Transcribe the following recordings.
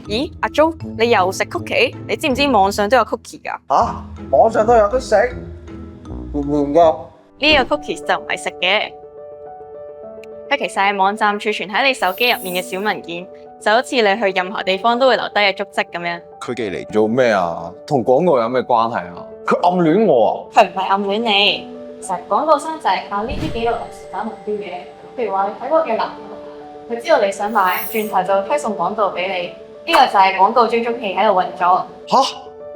咦，阿 Jo，你又食 cookie？你知唔知網上都有 cookie 㗎？嚇，網上都有得食，會唔會咁㗎？呢個 cookie 就唔係食嘅，佢其實係網站儲存喺你手機入面嘅小文件，就好似你去任何地方都會留低嘅足跡咁樣。佢寄嚟做咩啊？同廣告有咩關係啊？佢暗戀我啊？佢唔係暗戀你，其實廣告商就係靠呢啲記錄嚟實打目標嘅。譬如話你睇過嘅男友，佢知道你想買，轉頭就推送廣告俾你。呢個就係廣告追蹤器喺度運作。吓？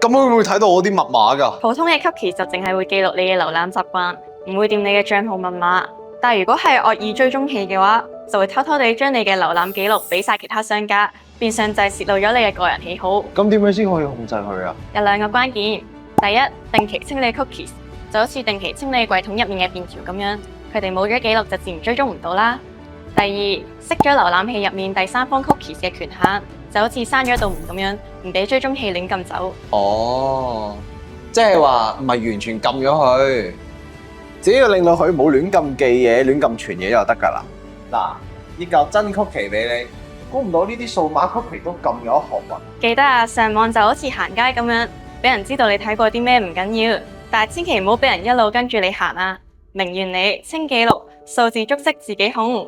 咁會唔會睇到我啲密碼㗎？普通嘅 cookie 就淨係會記錄你嘅瀏覽習慣，唔會掂你嘅帳號密碼。但係如果係惡意追蹤器嘅話，就會偷偷地將你嘅瀏覽記錄俾晒其他商家，變相就係泄露咗你嘅個人喜好。咁點樣先可以控制佢啊？有兩個關鍵，第一，定期清理 cookies，就好似定期清理櫃桶入面嘅便條咁樣，佢哋冇咗記錄就自然追蹤唔到啦。第二，熄咗瀏覽器入面第三方 cookies 嘅權限，就好似閂咗一道門咁樣，唔俾追蹤器亂撳走。哦，即係話唔係完全撳咗佢，只要令到佢冇亂咁記嘢、亂咁傳嘢就得㗎啦。嗱，呢嚿真曲奇俾你，估唔到呢啲數碼曲奇都咁有學問。記得啊，上網就好似行街咁樣，俾人知道你睇過啲咩唔緊要，但係千祈唔好俾人一路跟住你行啊！名媛你清記錄，數字足跡自己控。